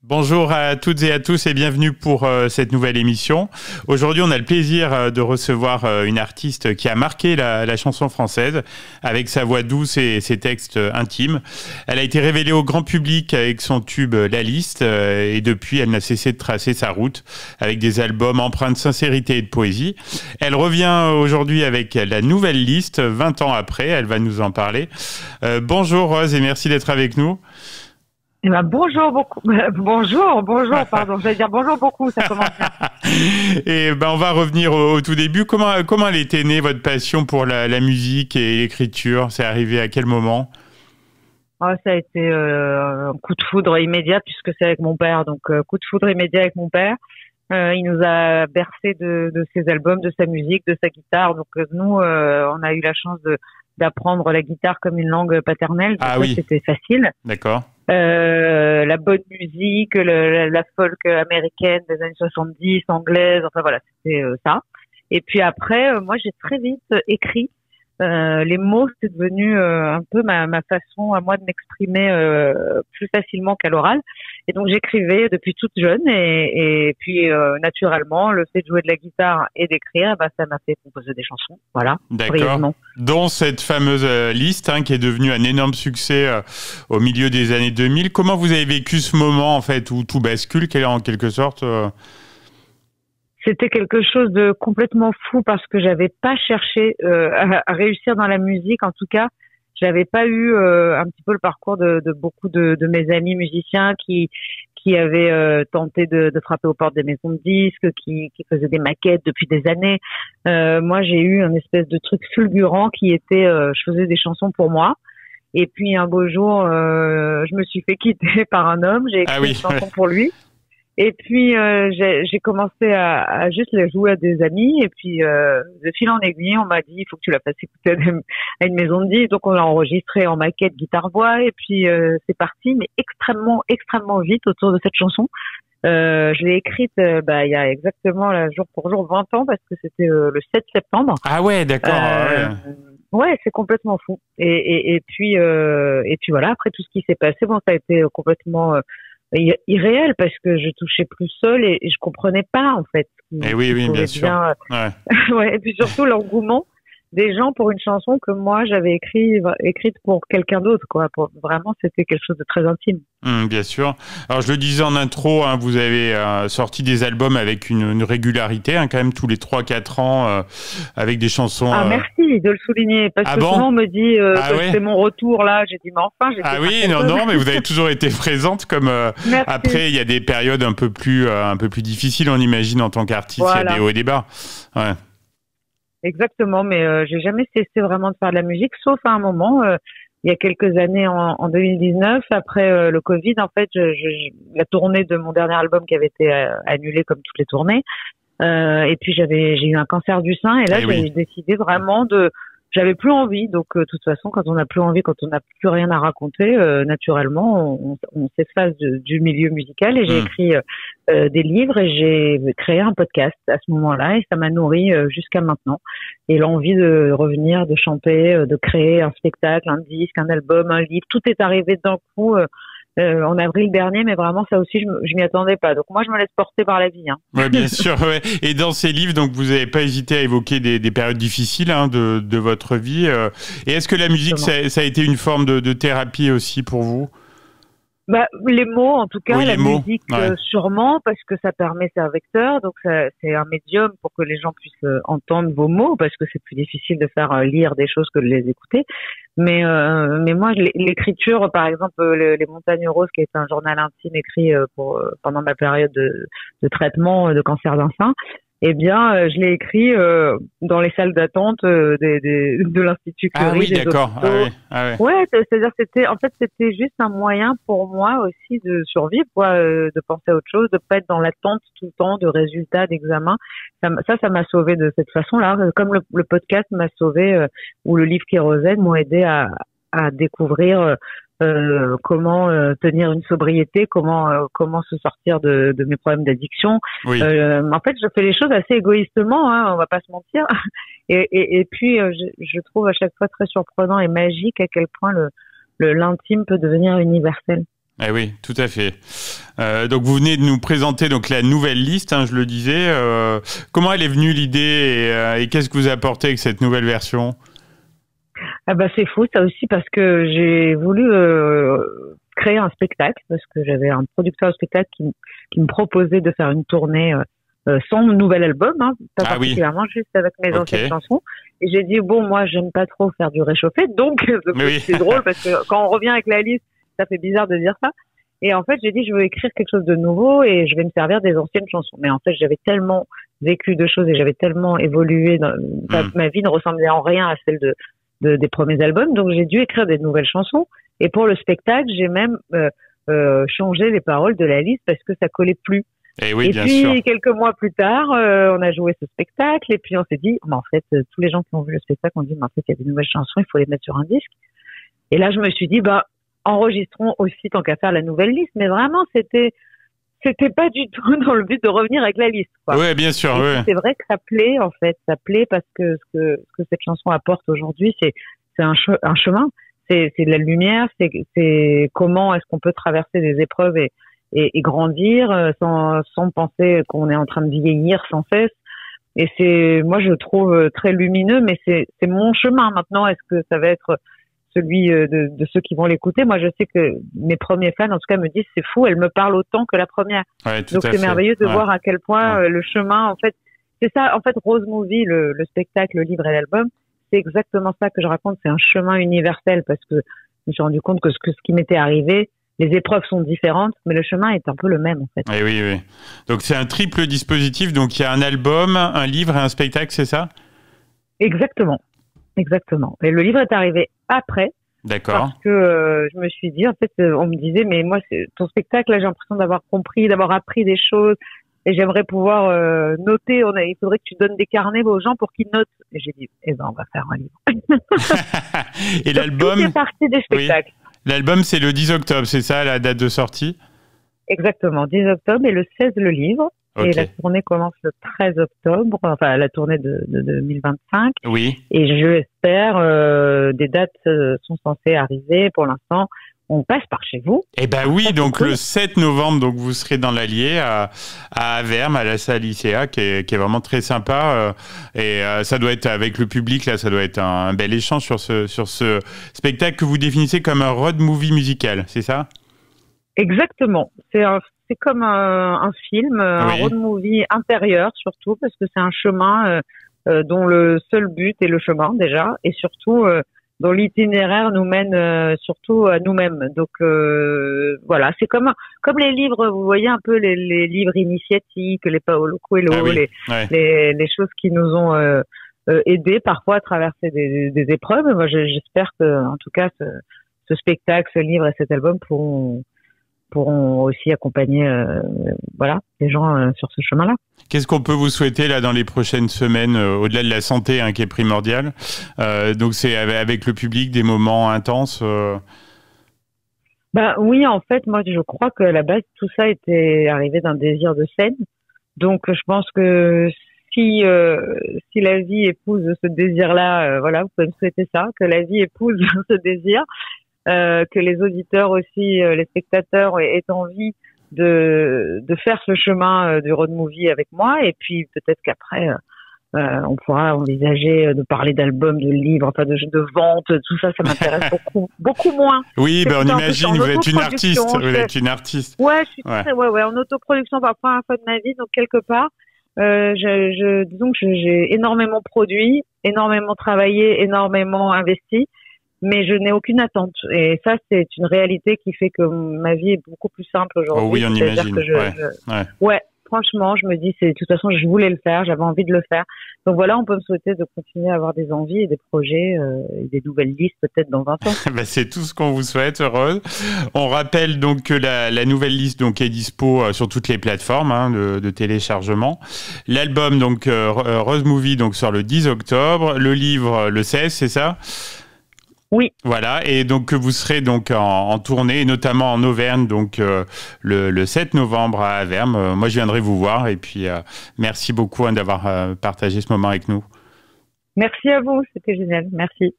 Bonjour à toutes et à tous et bienvenue pour cette nouvelle émission. Aujourd'hui, on a le plaisir de recevoir une artiste qui a marqué la chanson française avec sa voix douce et ses textes intimes. Elle a été révélée au grand public avec son tube La Liste et depuis, elle n'a cessé de tracer sa route avec des albums empreints de sincérité et de poésie. Elle revient aujourd'hui avec la nouvelle liste, 20 ans après. Elle va nous en parler. Bonjour Rose et merci d'être avec nous. Eh ben, bonjour beaucoup. Bonjour, pardon. J'allais dire bonjour beaucoup, ça commence bien. Et ben, on va revenir au tout début. Comment elle était née, votre passion pour la musique et l'écriture? C'est arrivé à quel moment? Ça a été un coup de foudre immédiat puisque c'est avec mon père. Donc, coup de foudre immédiat avec mon père. Il nous a bercé de ses albums, de sa musique, de sa guitare. Donc, nous, on a eu la chance d'apprendre la guitare comme une langue paternelle. Donc, oui. C'était facile. D'accord. La bonne musique, la folk américaine des années 70, anglaise, enfin voilà, c'était ça. Et puis après, moi j'ai très vite écrit. Les mots, c'est devenu un peu ma façon à moi de m'exprimer plus facilement qu'à l'oral. Et donc j'écrivais depuis toute jeune et puis naturellement, le fait de jouer de la guitare et d'écrire, ça m'a fait composer des chansons. Voilà. D'accord. Brièvement. Dont cette fameuse liste qui est devenue un énorme succès au milieu des années 2000. Comment vous avez vécu ce moment en fait où tout bascule en quelque sorte C'était quelque chose de complètement fou parce que j'avais pas cherché à réussir dans la musique. En tout cas, j'avais pas eu un petit peu le parcours de beaucoup de mes amis musiciens qui avaient tenté de frapper aux portes des maisons de disques, qui faisaient des maquettes depuis des années. Moi, j'ai eu un espèce de truc fulgurant qui était je faisais des chansons pour moi. Et puis un beau jour, je me suis fait quitter par un homme. J'ai écrit une chanson pour lui. Et puis j'ai commencé à juste les jouer à des amis et puis de fil en aiguille on m'a dit il faut que tu la fasses écouter à une maison de disques, donc on l'a enregistrée en maquette guitare voix et puis c'est parti, mais extrêmement vite autour de cette chanson. Je l'ai écrite il y a exactement jour pour jour 20 ans parce que c'était le 7 septembre. Ah ouais, d'accord. Ouais, c'est complètement fou. Et puis voilà, après tout ce qui s'est passé, ça a été complètement irréel parce que je touchais plus seule et je comprenais pas en fait. Et oui, bien sûr. Ouais, et puis surtout l'engouement des gens pour une chanson que moi j'avais écrite pour quelqu'un d'autre, quoi. Vraiment, c'était quelque chose de très intime. Bien sûr. Alors je le disais en intro, vous avez sorti des albums avec une régularité, quand même tous les 3-4 ans, avec des chansons. Merci de le souligner parce que souvent on me dit que c'est mon retour là. J'ai dit mais enfin. Non, mais vous avez toujours été présente. Comme après, il y a des périodes un peu plus difficiles, on imagine en tant qu'artiste. Voilà. Il y a des hauts et des bas. Ouais. Exactement, mais j'ai jamais cessé vraiment de faire de la musique, sauf à un moment, il y a quelques années, en 2019, après le Covid, en fait, la tournée de mon dernier album qui avait été annulée comme toutes les tournées, et puis j'ai eu un cancer du sein, et là j'ai décidé vraiment j'avais plus envie, donc de toute façon, quand on n'a plus envie, quand on n'a plus rien à raconter, naturellement, on s'efface du milieu musical. Et j'ai écrit des livres et j'ai créé un podcast à ce moment-là, et ça m'a nourri jusqu'à maintenant. Et l'envie de revenir, de chanter, de créer un spectacle, un disque, un album, un livre, tout est arrivé d'un coup. En avril dernier, mais vraiment ça aussi je m'y attendais pas. Donc moi je me laisse porter par la vie. Ouais, bien sûr. Ouais. Et dans ces livres, donc vous n'avez pas hésité à évoquer des périodes difficiles de votre vie. Et est-ce que la musique ça a été une forme de thérapie aussi pour vous? Les mots, en tout cas, oui, la musique, sûrement, parce que ça permet, c'est un vecteur, donc c'est un médium pour que les gens puissent entendre vos mots, parce que c'est plus difficile de faire lire des choses que de les écouter. Mais moi, l'écriture, par exemple, les Montagnes Roses, qui est un journal intime écrit pendant ma période de traitement de cancer d'un sein, eh bien, je l'ai écrit dans les salles d'attente de l'Institut Curie. Ah oui, d'accord. Ouais, c'est-à-dire c'était juste un moyen pour moi aussi de survivre, de penser à autre chose, de pas être dans l'attente tout le temps de résultats, d'examens. Ça m'a sauvé de cette façon-là, comme le podcast m'a sauvé ou le livre Kérosène m'ont aidé à découvrir comment tenir une sobriété, comment se sortir de mes problèmes d'addiction. Oui. En fait, je fais les choses assez égoïstement, on va pas se mentir. Et puis je trouve à chaque fois très surprenant et magique à quel point l'intime peut devenir universel. Eh oui, tout à fait. Donc vous venez de nous présenter donc la nouvelle liste, hein, je le disais. Comment elle est venue l'idée et qu'est-ce que vous apportez avec cette nouvelle version? Ah bah c'est fou ça aussi parce que j'ai voulu créer un spectacle parce que j'avais un producteur de spectacle qui me proposait de faire une tournée sans nouvel album, hein, pas particulièrement, juste avec mes anciennes chansons. Et j'ai dit bon, moi j'aime pas trop faire du réchauffé, donc c'est drôle parce que quand on revient avec la liste, ça fait bizarre de dire ça. Et en fait j'ai dit je veux écrire quelque chose de nouveau et je vais me servir des anciennes chansons. Mais en fait j'avais tellement vécu de choses et j'avais tellement évolué, ma vie ne ressemblait en rien à celle des premiers albums, donc j'ai dû écrire des nouvelles chansons. Et pour le spectacle, j'ai même changé les paroles de la liste parce que ça collait plus. Et oui, bien puis, sûr. Quelques mois plus tard, on a joué ce spectacle et puis on s'est dit, mais en fait, tous les gens qui ont vu le spectacle ont dit, mais en fait, il y a des nouvelles chansons, il faut les mettre sur un disque. Et là, je me suis dit, enregistrons aussi tant qu'à faire la nouvelle liste. Mais vraiment, c'était pas du tout dans le but de revenir avec la liste, quoi. Oui, bien sûr. Oui. C'est vrai que ça plaît, en fait. Ça plaît parce que ce que cette chanson apporte aujourd'hui, c'est un chemin. C'est de la lumière. C'est comment est-ce qu'on peut traverser des épreuves et grandir sans penser qu'on est en train de vieillir sans cesse. Et moi, je le trouve très lumineux, mais c'est mon chemin. Maintenant, est-ce que ça va être celui de ceux qui vont l'écouter? Moi, je sais que mes premiers fans, en tout cas, me disent c'est fou, elle me parle autant que la première. Ouais, tout donc à c'est fait. merveilleux de voir à quel point le chemin, en fait, c'est ça. En fait, Rose Movie, le spectacle, le livre et l'album, c'est exactement ça que je raconte. C'est un chemin universel parce que je me suis rendu compte que ce qui m'était arrivé, les épreuves sont différentes, mais le chemin est un peu le même, en fait. Et oui, oui. Donc c'est un triple dispositif. Donc il y a un album, un livre et un spectacle, c'est ça? Exactement. Exactement. Et le livre est arrivé après. D'accord. Parce que je me suis dit, en fait, on me disait, mais moi, ton spectacle, là, j'ai l'impression d'avoir compris, d'avoir appris des choses, et j'aimerais pouvoir noter. Il faudrait que tu donnes des carnets aux gens pour qu'ils notent. Et j'ai dit, on va faire un livre. Et l'album? C'est parti des spectacles. Oui. L'album, c'est le 10 octobre, c'est ça, la date de sortie? Exactement, 10 octobre et le 16, le livre. Okay. Et la tournée commence le 13 octobre, enfin la tournée de 2025. Oui. Et je l'espère, des dates sont censées arriver. Pour l'instant, on passe par chez vous. Eh ben oui, donc le 7 novembre, donc vous serez dans l'Allier à Avermes, à la salle ICA, qui est vraiment très sympa. Et ça doit être avec le public, là, ça doit être un bel échange sur ce spectacle que vous définissez comme un road movie musical, c'est ça? Exactement. C'est comme un film, un road movie intérieur surtout, parce que c'est un chemin dont le seul but est le chemin déjà, et surtout dont l'itinéraire nous mène surtout à nous-mêmes. Donc voilà, c'est comme les livres, vous voyez un peu les livres initiatiques, les Paolo Coelho, les choses qui nous ont aidés parfois à traverser des épreuves. Moi, j'espère que, en tout cas, ce spectacle, ce livre et cet album pourront aussi accompagner les gens sur ce chemin-là. Qu'est-ce qu'on peut vous souhaiter là dans les prochaines semaines, au-delà de la santé qui est primordiale? Donc c'est avec le public des moments intenses. Oui, en fait, moi je crois qu'à la base tout ça était arrivé d'un désir de scène. Donc je pense que si la vie épouse ce désir-là, vous pouvez me souhaiter ça, que la vie épouse ce désir. Que les auditeurs aussi, les spectateurs aient envie de faire ce chemin du road movie avec moi, et puis peut-être qu'après on pourra envisager de parler d'albums, de livres, enfin de vente, tout ça m'intéresse beaucoup moins. Oui, on imagine, vous êtes une artiste. Ouais, je suis en autoproduction pour la première fois de ma vie, donc quelque part disons que j'ai énormément produit, énormément travaillé, énormément investi. Mais je n'ai aucune attente. Et ça, c'est une réalité qui fait que ma vie est beaucoup plus simple aujourd'hui. Oh oui, on imagine. Que franchement, je me dis, de toute façon, je voulais le faire, j'avais envie de le faire. Donc voilà, on peut me souhaiter de continuer à avoir des envies et des projets et des nouvelles listes peut-être dans 20 ans. C'est tout ce qu'on vous souhaite, Rose. On rappelle donc que la nouvelle liste donc est dispo sur toutes les plateformes de téléchargement. L'album donc Rose Movie donc sort le 10 octobre, le livre le 16, c'est ça? Oui. Voilà, et donc vous serez donc en tournée, notamment en Auvergne, donc le 7 novembre à Avermes. Moi, je viendrai vous voir, et puis merci beaucoup d'avoir partagé ce moment avec nous. Merci à vous, c'était génial, merci.